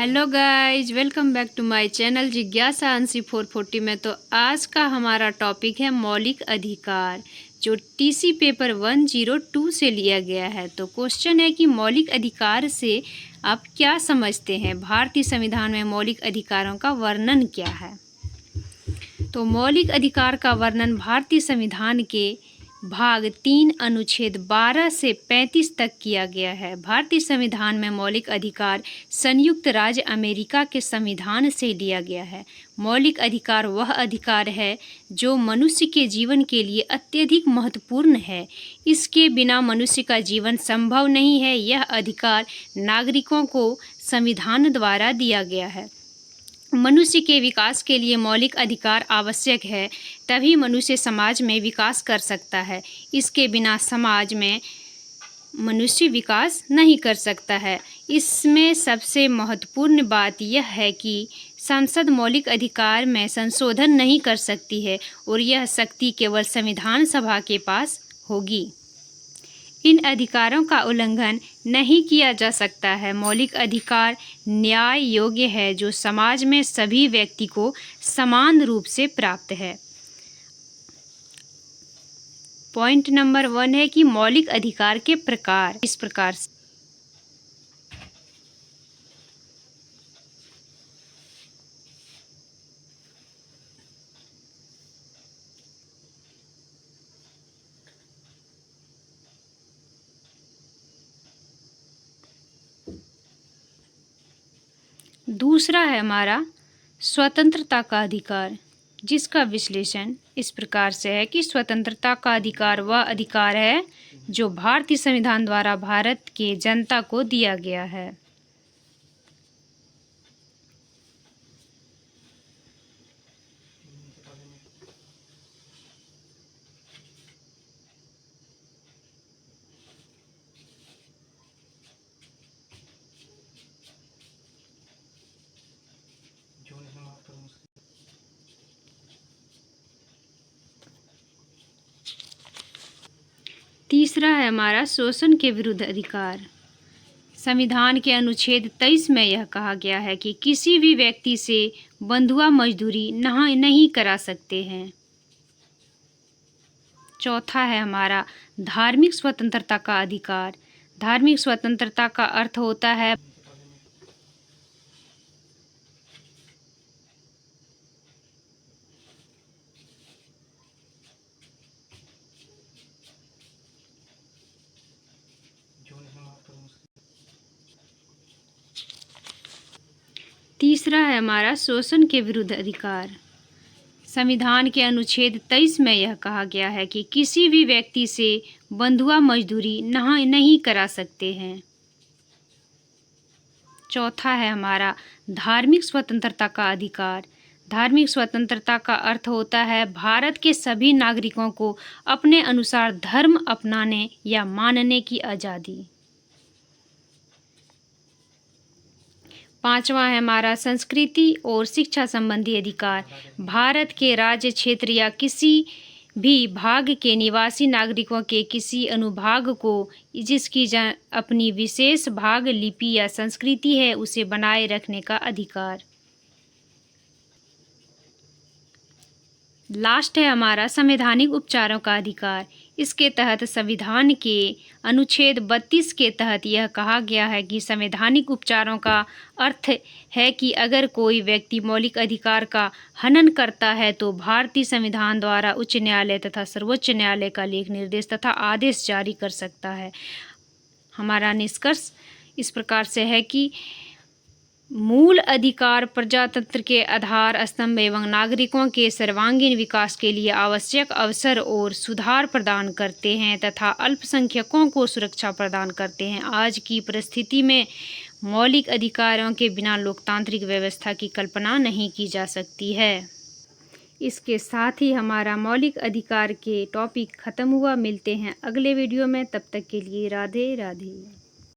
Hello guys, welcome back to my channel जिज्ञासा अंशी 440 में। तो आज का हमारा टॉपिक है मौलिक अधिकार, जो टीसी पेपर 102 से लिया गया है। तो क्वेश्चन है कि मौलिक अधिकार से आप क्या समझते हैं? भारतीय संविधान में मौलिक अधिकारों का वर्णन क्या है? तो मौलिक अधिकार का वर्णन भारतीय संविधान के भाग 3 अनुच्छेद 12 से 35 तक किया गया है। भारतीय संविधान में मौलिक अधिकार संयुक्त राज्य अमेरिका के संविधान से लिया गया है। मौलिक अधिकार वह अधिकार है जो मनुष्य के जीवन के लिए अत्यधिक महत्वपूर्ण है। इसके बिना मनुष्य का जीवन संभव नहीं है। यह अधिकार नागरिकों को संविधान द्वारा दिया गया है। मनुष्य के विकास के लिए मौलिक अधिकार आवश्यक है, तभी मनुष्य समाज में विकास कर सकता है। इसके बिना समाज में मनुष्य विकास नहीं कर सकता है। इसमें सबसे महत्वपूर्ण बात यह है कि संसद मौलिक अधिकार में संशोधन नहीं कर सकती है और यह शक्ति केवल संविधान सभा के पास होगी। इन अधिकारों का उल्लंघन नहीं किया जा सकता है। मौलिक अधिकार न्याय योग्य है, जो समाज में सभी व्यक्ति को समान रूप से प्राप्त है। पॉइंट नंबर 1 है कि मौलिक अधिकार के प्रकार इस प्रकार से। दूसरा है हमारा स्वतंत्रता का अधिकार, जिसका विश्लेषण इस प्रकार से है कि स्वतंत्रता का अधिकार वह अधिकार है जो भारतीय संविधान द्वारा भारत के जनता को दिया गया है। तीसरा है हमारा शोषण के विरुद्ध अधिकार। संविधान के अनुच्छेद 23 में यह कहा गया है कि किसी भी व्यक्ति से बंधुआ मजदूरी नहीं करा सकते हैं। चौथा है हमारा धार्मिक स्वतंत्रता का अधिकार। धार्मिक स्वतंत्रता का अर्थ होता है तीसरा है हमारा शोषण के विरुद्ध अधिकार। संविधान के अनुच्छेद 23 में यह कहा गया है कि किसी भी व्यक्ति से बंधुआ मजदूरी नहीं करा सकते हैं। चौथा है हमारा धार्मिक स्वतंत्रता का अधिकार। धार्मिक स्वतंत्रता का अर्थ होता है भारत के सभी नागरिकों को अपने अनुसार धर्म अपनाने या मानने की आज़ादी। पांचवा है हमारा संस्कृति और शिक्षा संबंधी अधिकार। भारत के राज्य क्षेत्र या किसी भी भाग के निवासी नागरिकों के किसी अनुभाग को जिसकी अपनी विशेष भाग लिपि या संस्कृति है, उसे बनाए रखने का अधिकार। लास्ट है हमारा संवैधानिक उपचारों का अधिकार। इसके तहत संविधान के अनुच्छेद 32 के तहत यह कहा गया है कि संवैधानिक उपचारों का अर्थ है कि अगर कोई व्यक्ति मौलिक अधिकार का हनन करता है तो भारतीय संविधान द्वारा उच्च न्यायालय तथा सर्वोच्च न्यायालय का लेख निर्देश तथा आदेश जारी कर सकता है। हमारा निष्कर्ष इस प्रकार से है कि मूल अधिकार प्रजातंत्र के आधार स्तंभ एवं नागरिकों के सर्वांगीण विकास के लिए आवश्यक अवसर और सुधार प्रदान करते हैं तथा अल्पसंख्यकों को सुरक्षा प्रदान करते हैं। आज की परिस्थिति में मौलिक अधिकारों के बिना लोकतांत्रिक व्यवस्था की कल्पना नहीं की जा सकती है। इसके साथ ही हमारा मौलिक अधिकार के टॉपिक ख़त्म हुआ। मिलते हैं अगले वीडियो में, तब तक के लिए राधे राधे।